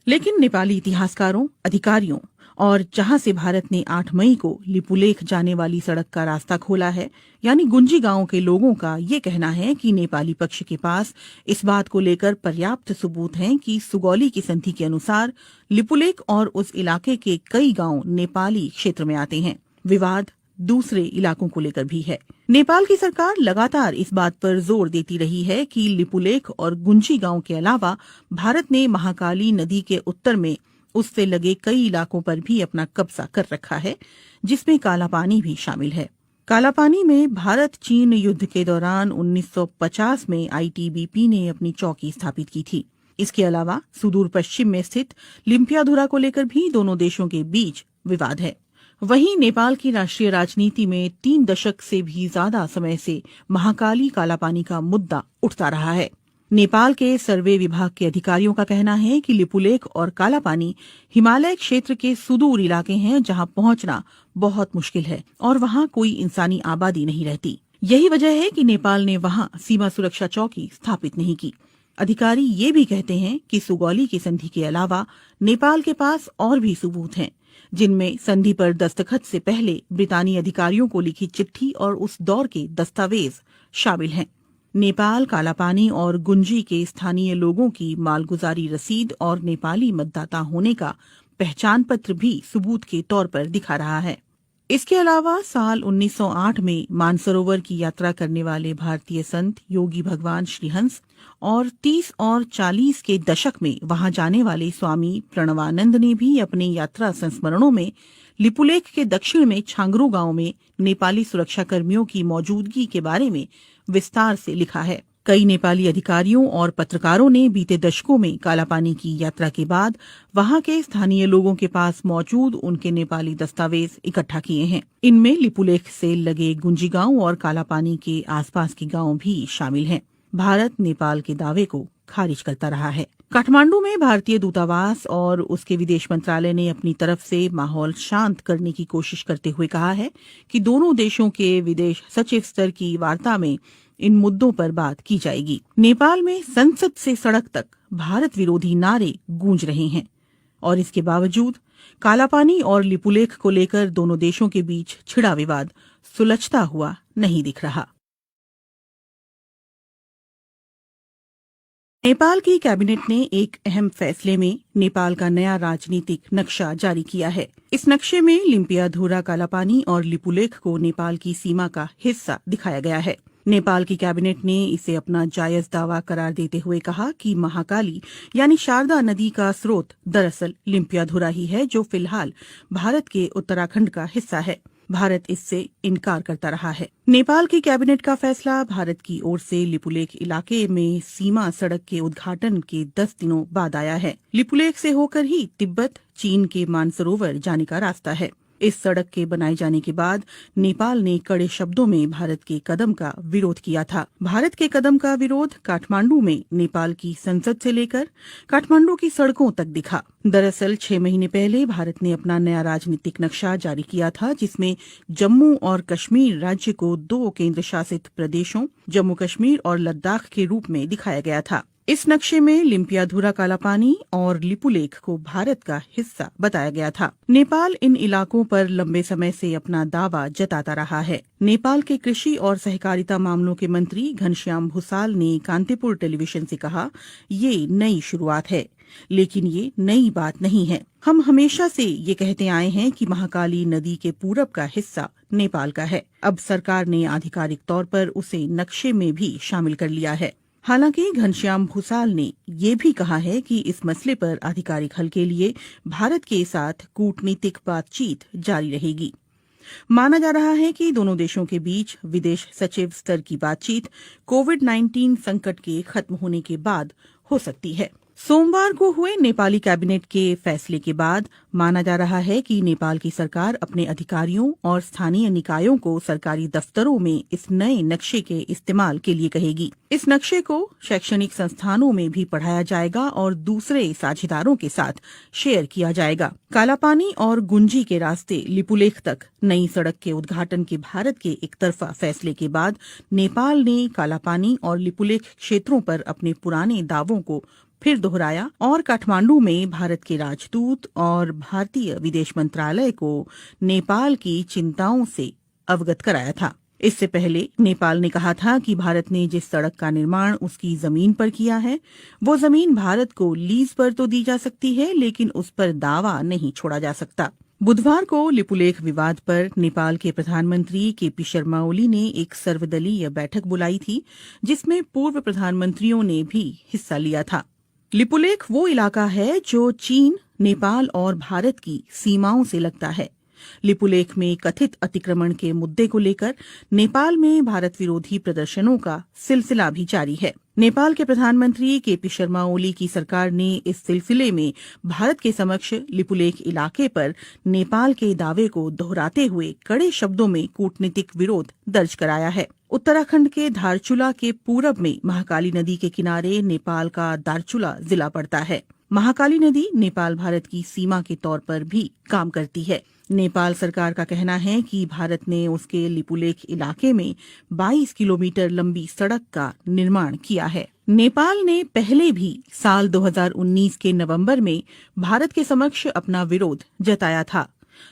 लेकिन नेपाली इतिहासकारों, अधिकारियों और जहां से भारत ने 8 मई को लिपुलेख जाने वाली सड़क का रास्ता खोला है, यानी गुंजी गांव के लोगों का ये कहना है कि नेपाली पक्ष के पास इस बात को लेकर पर्याप्त सबूत हैं कि सुगौली की संधि के अनुसार लिपुलेख और उस इलाके के कई गांव नेपाली क्षेत्र में आते हैं। विवाद दूसरे इलाकों को लेकर भी है। नेपाल की सरकार लगातार इस बात पर जोर देती रही है कि लिपुलेख और गुंजी गांव के अलावा भारत ने महाकाली नदी के उत्तर में उससे लगे कई इलाकों पर भी अपना कब्जा कर रखा है, जिसमें कालापानी भी शामिल है। कालापानी में भारत चीन युद्ध के दौरान 1950 में आईटीबीपी ने अपनी चौकी स्थापित की थी। इसके अलावा सुदूर पश्चिम में स्थित लिम्पियाधुरा को लेकर भी दोनों देशों के बीच विवाद है। वहीं नेपाल की राष्ट्रीय राजनीति में 3 दशक से भी ज्यादा समय से महाकाली कालापानी का मुद्दा उठता रहा है। नेपाल के सर्वे विभाग के अधिकारियों का कहना है कि लिपुलेख और कालापानी हिमालय क्षेत्र के सुदूर इलाके हैं जहां पहुंचना बहुत मुश्किल है और वहां कोई इंसानी आबादी नहीं रहती। यही वजह है कि नेपाल ने वहां सीमा सुरक्षा चौकी स्थापित नहीं की। अधिकारी ये भी कहते हैं कि सुगौली की संधि के अलावा नेपाल के पास और भी सबूत हैं, जिनमें संधि पर दस्तखत से पहले ब्रितानी अधिकारियों को लिखी चिट्ठी और उस दौर के दस्तावेज शामिल हैं। नेपाल कालापानी और गुंजी के स्थानीय लोगों की मालगुजारी रसीद और नेपाली मतदाता होने का पहचान पत्र भी सबूत के तौर पर दिखा रहा है। इसके अलावा साल 1908 में मानसरोवर की यात्रा करने वाले भारतीय संत योगी भगवान श्रीहंस और 30 और 40 के दशक में वहां जाने वाले स्वामी प्रणवानंद ने भी अपने यात्रा संस्मरणों में लिपुलेख के दक्षिण में छांगरू गांव में नेपाली सुरक्षा कर्मियों की मौजूदगी के बारे में विस्तार से लिखा है। कई नेपाली अधिकारियों और पत्रकारों ने बीते दशकों में कालापानी की यात्रा के बाद वहां के स्थानीय लोगों के पास मौजूद उनके नेपाली दस्तावेज इकट्ठा किए हैं। इनमें लिपुलेख से लगे गुंजी गांव और कालापानी के आसपास के गांव भी शामिल हैं। भारत नेपाल के दावे को खारिज करता रहा है। काठमांडू में भारतीय दूतावास और उसके विदेश मंत्रालय ने अपनी तरफ से माहौल शांत करने की कोशिश करते हुए कहा है कि दोनों देशों के विदेश सचिव स्तर की वार्ता में इन मुद्दों पर बात की जाएगी। नेपाल में संसद से सड़क तक भारत विरोधी नारे गूंज रहे हैं और इसके बावजूद कालापानी और लिपुलेख को लेकर दोनों देशों के बीच छिड़ा विवाद सुलझता हुआ नहीं दिख रहा। नेपाल की कैबिनेट ने एक अहम फैसले में नेपाल का नया राजनीतिक नक्शा जारी किया है। इस नक्शे में लिम्पियाधुरा कालापानी और लिपुलेख को नेपाल की सीमा का हिस्सा दिखाया गया है। नेपाल की कैबिनेट ने इसे अपना जायज दावा करार देते हुए कहा कि महाकाली यानी शारदा नदी का स्रोत दरअसल लिम्पियाधुरा ही है, जो फिलहाल भारत के उत्तराखंड का हिस्सा है। भारत इससे इनकार करता रहा है। नेपाल की कैबिनेट का फैसला भारत की ओर से लिपुलेख इलाके में सीमा सड़क के उद्घाटन के 10 दिनों बाद आया है। लिपुलेख से होकर ही तिब्बत, चीन के मानसरोवर जाने का रास्ता है। इस सड़क के बनाए जाने के बाद नेपाल ने कड़े शब्दों में भारत के कदम का विरोध किया था। भारत के कदम का विरोध काठमांडू में नेपाल की संसद से लेकर काठमांडू की सड़कों तक दिखा। दरअसल 6 महीने पहले भारत ने अपना नया राजनीतिक नक्शा जारी किया था, जिसमें जम्मू और कश्मीर राज्य को 2 केंद्र शासित प्रदेशों जम्मू कश्मीर और लद्दाख के रूप में दिखाया गया था। इस नक्शे में लिम्पियाधुरा कालापानी और लिपुलेख को भारत का हिस्सा बताया गया था। नेपाल इन इलाकों पर लंबे समय से अपना दावा जताता रहा है। नेपाल के कृषि और सहकारिता मामलों के मंत्री घनश्याम भूसाल ने कांतिपुर टेलीविजन से कहा, ये नई शुरुआत है, लेकिन ये नई बात नहीं है। हम हमेशा से ये कहते आए हैं कि महाकाली नदी के पूरब का हिस्सा नेपाल का है। अब सरकार ने आधिकारिक तौर पर उसे नक्शे में भी शामिल कर लिया है। हालांकि घनश्याम भूसाल ने ये भी कहा है कि इस मसले पर आधिकारिक हल के लिए भारत के साथ कूटनीतिक बातचीत जारी रहेगी। माना जा रहा है कि दोनों देशों के बीच विदेश सचिव स्तर की बातचीत कोविड-19 संकट के खत्म होने के बाद हो सकती है। सोमवार को हुए नेपाली कैबिनेट के फैसले के बाद माना जा रहा है कि नेपाल की सरकार अपने अधिकारियों और स्थानीय निकायों को सरकारी दफ्तरों में इस नए नक्शे के इस्तेमाल के लिए कहेगी। इस नक्शे को शैक्षणिक संस्थानों में भी पढ़ाया जाएगा और दूसरे साझेदारों के साथ शेयर किया जाएगा। कालापानी और गुंजी के रास्ते लिपुलेख तक नई सड़क के उद्घाटन के भारत के एक तरफा फैसले के बाद नेपाल ने कालापानी और लिपुलेख क्षेत्रों पर अपने पुराने दावों को फिर दोहराया और काठमांडू में भारत के राजदूत और भारतीय विदेश मंत्रालय को नेपाल की चिंताओं से अवगत कराया था। इससे पहले नेपाल ने कहा था कि भारत ने जिस सड़क का निर्माण उसकी जमीन पर किया है, वो जमीन भारत को लीज पर तो दी जा सकती है, लेकिन उस पर दावा नहीं छोड़ा जा सकता। बुधवार को लिपुलेख विवाद पर नेपाल के प्रधानमंत्री केपी शर्मा ओली ने एक सर्वदलीय बैठक बुलाई थी, जिसमें पूर्व प्रधानमंत्रियों ने भी हिस्सा लिया था। लिपुलेख वो इलाका है जो चीन, नेपाल और भारत की सीमाओं से लगता है। लिपुलेख में कथित अतिक्रमण के मुद्दे को लेकर नेपाल में भारत विरोधी प्रदर्शनों का सिलसिला भी जारी है। नेपाल के प्रधानमंत्री केपी शर्मा ओली की सरकार ने इस सिलसिले में भारत के समक्ष लिपुलेख इलाके पर नेपाल के दावे को दोहराते हुए कड़े शब्दों में कूटनीतिक विरोध दर्ज कराया है। उत्तराखंड के धारचूला के पूरब में महाकाली नदी के किनारे नेपाल का दारचूला जिला पड़ता है। महाकाली नदी नेपाल भारत की सीमा के तौर पर भी काम करती है। नेपाल सरकार का कहना है कि भारत ने उसके लिपुलेख इलाके में 22 किलोमीटर लंबी सड़क का निर्माण किया है। नेपाल ने पहले भी साल 2019 के नवंबर में भारत के समक्ष अपना विरोध जताया था।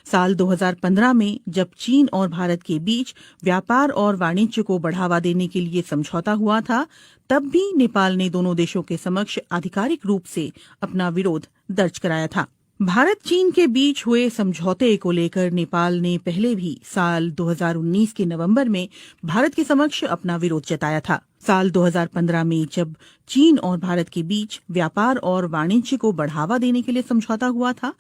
साल 2015 में जब चीन और भारत के बीच व्यापार और वाणिज्य को बढ़ावा देने के लिए समझौता हुआ था, तब भी नेपाल ने दोनों देशों के समक्ष आधिकारिक रूप से अपना विरोध दर्ज कराया था। भारत चीन के बीच हुए समझौते को लेकर नेपाल ने पहले भी साल 2019 के नवंबर में भारत के समक्ष अपना विरोध जताया था। साल 2015 में जब चीन और भारत के बीच व्यापार और वाणिज्य को बढ़ावा देने के लिए समझौता हुआ था,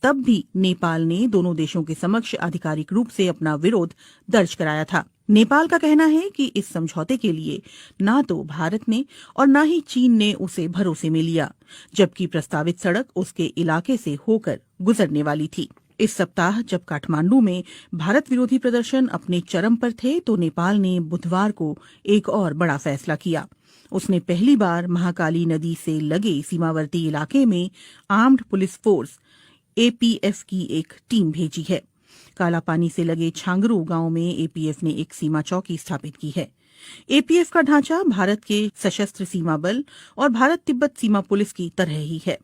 तब भी नेपाल ने दोनों देशों के समक्ष आधिकारिक रूप से अपना विरोध दर्ज कराया था। नेपाल का कहना है कि इस समझौते के लिए ना तो भारत ने और ना ही चीन ने उसे भरोसे में लिया, जबकि प्रस्तावित सड़क उसके इलाके से होकर गुजरने वाली थी। इस सप्ताह जब काठमांडू में भारत विरोधी प्रदर्शन अपने चरम पर थे, तो नेपाल ने बुधवार को एक और बड़ा फैसला किया। उसने पहली बार महाकाली नदी से लगे सीमावर्ती इलाके में आर्म्ड पुलिस फोर्स एपीएफ की एक टीम भेजी है। कालापानी से लगे छांगरू गांव में एपीएफ ने एक सीमा चौकी स्थापित की है। एपीएफ का ढांचा भारत के सशस्त्र सीमा बल और भारत तिब्बत सीमा पुलिस की तरह ही है।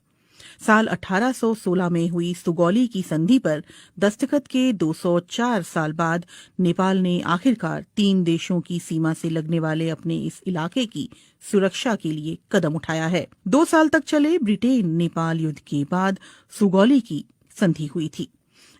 साल 1816 में हुई सुगौली की संधि पर दस्तखत के 204 साल बाद नेपाल ने आखिरकार 3 देशों की सीमा से लगने वाले अपने इस इलाके की सुरक्षा के लिए कदम उठाया है। 2 साल तक चले ब्रिटेन नेपाल युद्ध के बाद सुगौली की संधि हुई थी,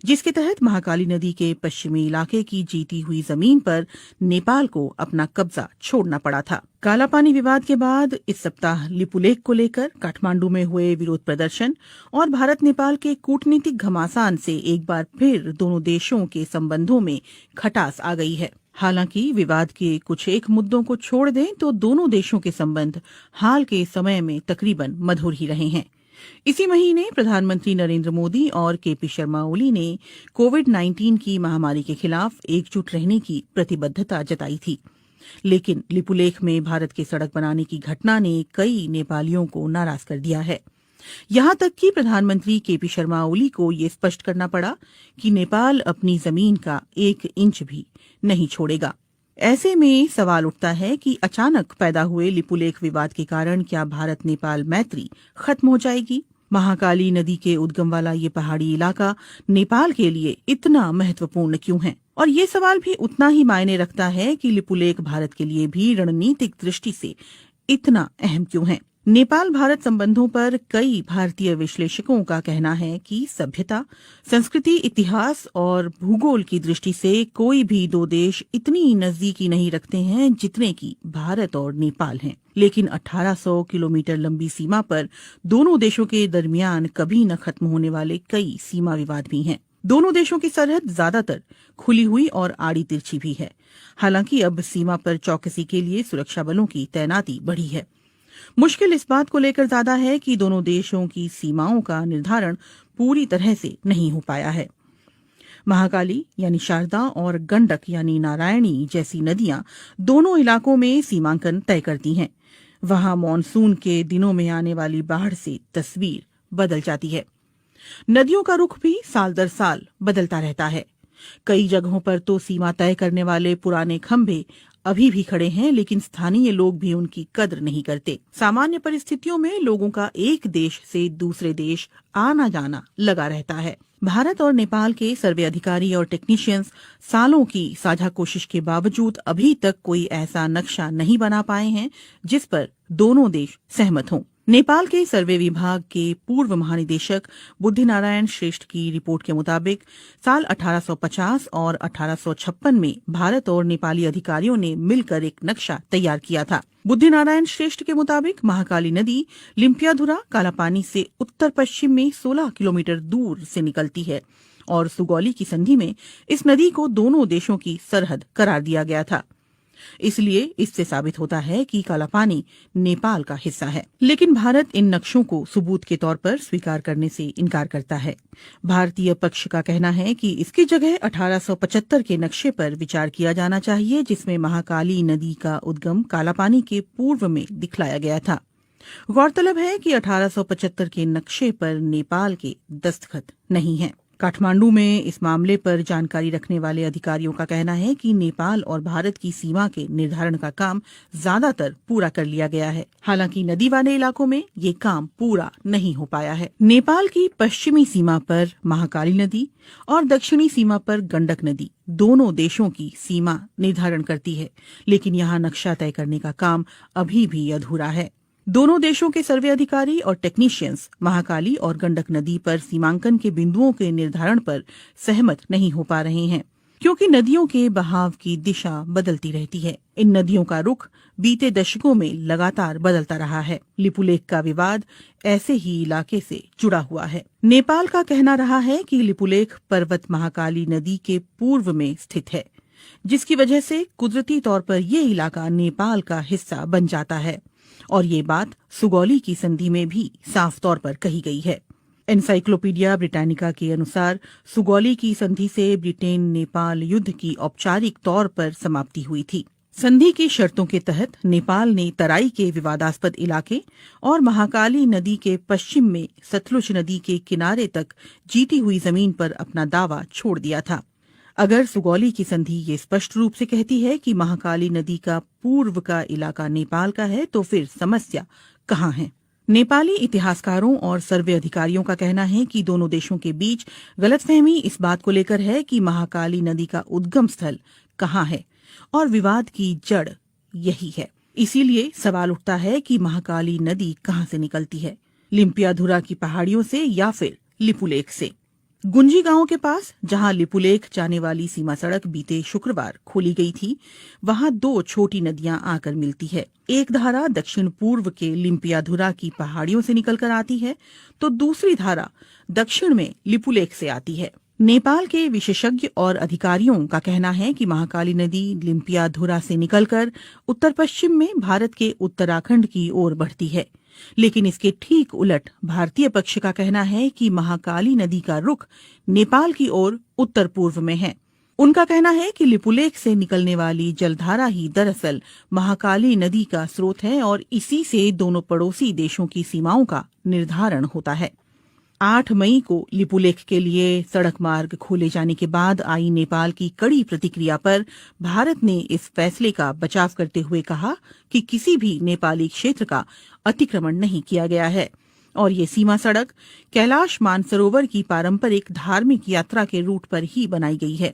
जिसके तहत महाकाली नदी के पश्चिमी इलाके की जीती हुई जमीन पर नेपाल को अपना कब्जा छोड़ना पड़ा था। कालापानी विवाद के बाद इस सप्ताह लिपुलेख को लेकर काठमांडू में हुए विरोध प्रदर्शन और भारत नेपाल के कूटनीतिक घमासान से एक बार फिर दोनों देशों के संबंधों में खटास आ गई है। हालांकि विवाद के कुछ एक मुद्दों को छोड़ दें तो दोनों देशों के संबंध हाल के समय में तकरीबन मधुर ही रहे हैं। इसी महीने प्रधानमंत्री नरेंद्र मोदी और केपी शर्मा ओली ने कोविड-19 की महामारी के खिलाफ एकजुट रहने की प्रतिबद्धता जताई थी, लेकिन लिपुलेख में भारत के सड़क बनाने की घटना ने कई नेपालियों को नाराज कर दिया है। यहां तक कि प्रधानमंत्री केपी शर्मा ओली को ये स्पष्ट करना पड़ा कि नेपाल अपनी जमीन का 1 इंच भी नहीं छोड़ेगा। ऐसे में सवाल उठता है कि अचानक पैदा हुए लिपुलेख विवाद के कारण क्या भारत नेपाल मैत्री खत्म हो जाएगी? महाकाली नदी के उद्गम वाला ये पहाड़ी इलाका नेपाल के लिए इतना महत्वपूर्ण क्यों है? और ये सवाल भी उतना ही मायने रखता है कि लिपुलेख भारत के लिए भी रणनीतिक दृष्टि से इतना अहम क्यों है? नेपाल भारत संबंधों पर कई भारतीय विश्लेषकों का कहना है कि सभ्यता, संस्कृति, इतिहास और भूगोल की दृष्टि से कोई भी 2 देश इतनी नजदीकी नहीं रखते हैं जितने कि भारत और नेपाल हैं। लेकिन 1800 किलोमीटर लंबी सीमा पर दोनों देशों के दरमियान कभी न खत्म होने वाले कई सीमा विवाद भी हैं। दोनों देशों की सरहद ज्यादातर खुली हुई और आड़ी तिरछी भी है। हालांकि अब सीमा पर चौकसी के लिए सुरक्षा बलों की तैनाती बढ़ी है। मुश्किल इस बात को लेकर ज्यादा है कि दोनों देशों की सीमाओं का निर्धारण पूरी तरह से नहीं हो पाया है। महाकाली यानी शारदा और गंडक यानी नारायणी जैसी नदियां दोनों इलाकों में सीमांकन तय करती हैं। वहां मॉनसून के दिनों में आने वाली बाढ़ से तस्वीर बदल जाती है। नदियों का रुख भी साल दर साल बदलता रहता है। कई जगहों पर तो सीमा तय करने वाले पुराने खंभे अभी भी खड़े हैं, लेकिन स्थानीय लोग भी उनकी कद्र नहीं करते। सामान्य परिस्थितियों में लोगों का एक देश से दूसरे देश आना जाना लगा रहता है। भारत और नेपाल के सर्वे अधिकारी और टेक्नीशियंस सालों की साझा कोशिश के बावजूद अभी तक कोई ऐसा नक्शा नहीं बना पाए हैं जिस पर दोनों देश सहमत हों। नेपाल के सर्वे विभाग के पूर्व महानिदेशक बुद्धिनारायण श्रेष्ठ की रिपोर्ट के मुताबिक साल 1850 और 1856 में भारत और नेपाली अधिकारियों ने मिलकर एक नक्शा तैयार किया था। बुद्धिनारायण श्रेष्ठ के मुताबिक महाकाली नदी लिम्पियाधुरा कालापानी से उत्तर पश्चिम में 16 किलोमीटर दूर से निकलती है और सुगौली की संधि में इस नदी को दोनों देशों की सरहद करार दिया गया था। इसलिए इससे साबित होता है कि कालापानी नेपाल का हिस्सा है। लेकिन भारत इन नक्शों को सबूत के तौर पर स्वीकार करने से इनकार करता है। भारतीय पक्ष का कहना है कि इसकी जगह 1875 के नक्शे पर विचार किया जाना चाहिए, जिसमें महाकाली नदी का उद्गम कालापानी के पूर्व में दिखलाया गया था। गौरतलब है कि 1875 के नक्शे पर नेपाल के दस्तखत नहीं हैं। काठमांडू में इस मामले पर जानकारी रखने वाले अधिकारियों का कहना है कि नेपाल और भारत की सीमा के निर्धारण का काम ज्यादातर पूरा कर लिया गया है। हालांकि नदी वाले इलाकों में ये काम पूरा नहीं हो पाया है। नेपाल की पश्चिमी सीमा पर महाकाली नदी और दक्षिणी सीमा पर गंडक नदी दोनों देशों की सीमा निर्धारण करती है, लेकिन यहाँ नक्शा तय करने का काम अभी भी अधूरा है। दोनों देशों के सर्वे अधिकारी और टेक्नीशियंस महाकाली और गंडक नदी पर सीमांकन के बिंदुओं के निर्धारण पर सहमत नहीं हो पा रहे हैं, क्योंकि नदियों के बहाव की दिशा बदलती रहती है। इन नदियों का रुख बीते दशकों में लगातार बदलता रहा है। लिपुलेख का विवाद ऐसे ही इलाके से जुड़ा हुआ है। नेपाल का कहना रहा है कि लिपुलेख पर्वत महाकाली नदी के पूर्व में स्थित है, जिसकी वजह से कुदरती तौर पर ये इलाका नेपाल का हिस्सा बन जाता है, और ये बात सुगौली की संधि में भी साफ तौर पर कही गई है। एनसाइक्लोपीडिया ब्रिटानिका के अनुसार सुगौली की संधि से ब्रिटेन नेपाल युद्ध की औपचारिक तौर पर समाप्ति हुई थी। संधि की शर्तों के तहत नेपाल ने तराई के विवादास्पद इलाके और महाकाली नदी के पश्चिम में सतलुज नदी के किनारे तक जीती हुई जमीन पर अपना दावा छोड़ दिया था। अगर सुगौली की संधि ये स्पष्ट रूप से कहती है कि महाकाली नदी का पूर्व का इलाका नेपाल का है, तो फिर समस्या कहाँ है? नेपाली इतिहासकारों और सर्वे अधिकारियों का कहना है कि दोनों देशों के बीच गलतफहमी इस बात को लेकर है कि महाकाली नदी का उद्गम स्थल कहाँ है, और विवाद की जड़ यही है। इसीलिए सवाल उठता है कि महाकाली नदी कहाँ से निकलती है, लिम्पियाधुरा की पहाड़ियों से या फिर लिपुलेख से? गुंजी गांव के पास जहां लिपुलेख जाने वाली सीमा सड़क बीते शुक्रवार खोली गई थी, वहां दो छोटी नदियां आकर मिलती है। एक धारा दक्षिण पूर्व के लिम्पियाधुरा की पहाड़ियों से निकलकर आती है, तो दूसरी धारा दक्षिण में लिपुलेख से आती है। नेपाल के विशेषज्ञ और अधिकारियों का कहना है कि महाकाली नदी लिम्पियाधुरा से निकलकर उत्तर पश्चिम में भारत के उत्तराखंड की ओर बढ़ती है, लेकिन इसके ठीक उलट भारतीय पक्ष का कहना है कि महाकाली नदी का रुख नेपाल की ओर उत्तर पूर्व में है। उनका कहना है कि लिपुलेख से निकलने वाली जलधारा ही दरअसल महाकाली नदी का स्रोत है और इसी से दोनों पड़ोसी देशों की सीमाओं का निर्धारण होता है। 8 मई को लिपुलेख के लिए सड़क मार्ग खोले जाने के बाद आई नेपाल की कड़ी प्रतिक्रिया पर भारत ने इस फैसले का बचाव करते हुए कहा कि किसी भी नेपाली क्षेत्र का अतिक्रमण नहीं किया गया है और ये सीमा सड़क कैलाश मानसरोवर की पारंपरिक धार्मिक यात्रा के रूट पर ही बनाई गई है।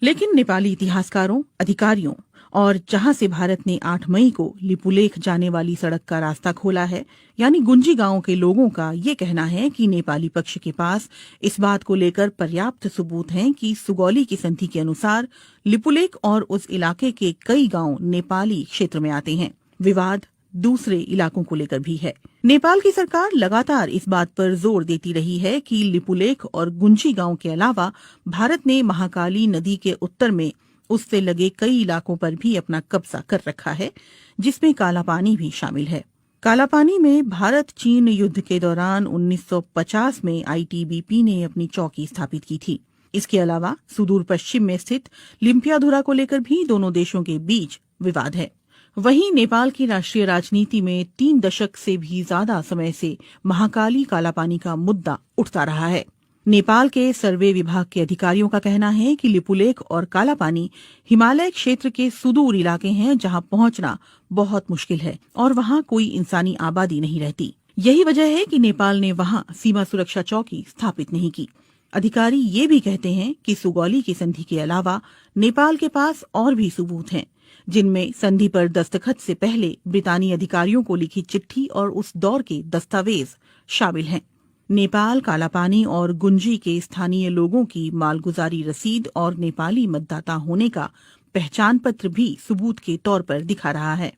लेकिन नेपाली इतिहासकारों, अधिकारियों और जहां से भारत ने 8 मई को लिपुलेख जाने वाली सड़क का रास्ता खोला है, यानी गुंजी गांव के लोगों का ये कहना है कि नेपाली पक्ष के पास इस बात को लेकर पर्याप्त सबूत हैं कि सुगौली की संधि के अनुसार लिपुलेख और उस इलाके के कई गांव नेपाली क्षेत्र में आते हैं। विवाद दूसरे इलाकों को लेकर भी है। नेपाल की सरकार लगातार इस बात पर जोर देती रही है कि लिपुलेख और गुंजी गांव के अलावा भारत ने महाकाली नदी के उत्तर में उससे लगे कई इलाकों पर भी अपना कब्जा कर रखा है, जिसमें काला पानी भी शामिल है। काला पानी में भारत चीन युद्ध के दौरान 1950 में आईटीबीपी ने अपनी चौकी स्थापित की थी। इसके अलावा सुदूर पश्चिम में स्थित लिम्पियाधुरा को लेकर भी दोनों देशों के बीच विवाद है। वहीं नेपाल की राष्ट्रीय राजनीति में 3 दशक से भी ज्यादा समय से महाकाली कालापानी का मुद्दा उठता रहा है। नेपाल के सर्वे विभाग के अधिकारियों का कहना है कि लिपुलेख और कालापानी हिमालय क्षेत्र के सुदूर इलाके हैं, जहां पहुंचना बहुत मुश्किल है और वहां कोई इंसानी आबादी नहीं रहती। यही वजह है कि नेपाल ने वहां सीमा सुरक्षा चौकी स्थापित नहीं की। अधिकारी ये भी कहते हैं कि सुगौली की संधि के अलावा नेपाल के पास और भी सबूत हैं, जिनमें संधि पर दस्तखत से पहले ब्रितानी अधिकारियों को लिखी चिट्ठी और उस दौर के दस्तावेज शामिल हैं। नेपाल कालापानी और गुंजी के स्थानीय लोगों की मालगुजारी रसीद और नेपाली मतदाता होने का पहचान पत्र भी सबूत के तौर पर दिखा रहा है।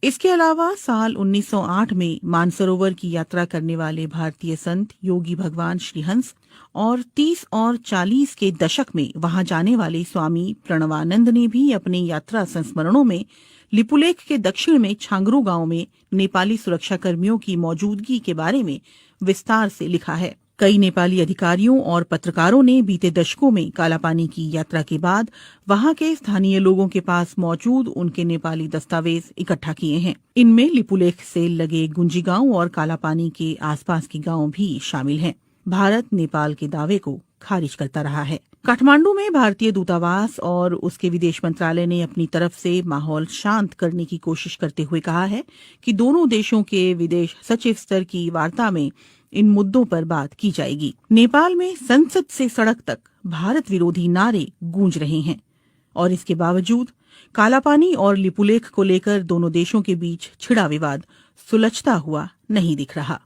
इसके अलावा साल 1908 में मानसरोवर की यात्रा करने वाले भारतीय संत योगी भगवान श्रीहंस और 30 और 40 के दशक में वहां जाने वाले स्वामी प्रणवानंद ने भी अपने यात्रा संस्मरणों में लिपुलेख के दक्षिण में छांगरू गांव में नेपाली सुरक्षा कर्मियों की मौजूदगी के बारे में विस्तार से लिखा है। कई नेपाली अधिकारियों और पत्रकारों ने बीते दशकों में कालापानी की यात्रा के बाद वहां के स्थानीय लोगों के पास मौजूद उनके नेपाली दस्तावेज इकट्ठा किए हैं। इनमें लिपुलेख से लगे गुंजी गांव और कालापानी के आसपास के गांव भी शामिल हैं। भारत नेपाल के दावे को खारिज करता रहा है। काठमांडू में भारतीय दूतावास और उसके विदेश मंत्रालय ने अपनी तरफ से माहौल शांत करने की कोशिश करते हुए कहा है कि दोनों देशों के विदेश सचिव स्तर की वार्ता में इन मुद्दों पर बात की जाएगी। नेपाल में संसद से सड़क तक भारत विरोधी नारे गूंज रहे हैं और इसके बावजूद कालापानी और लिपुलेख को लेकर दोनों देशों के बीच छिड़ा विवाद सुलझता हुआ नहीं दिख रहा।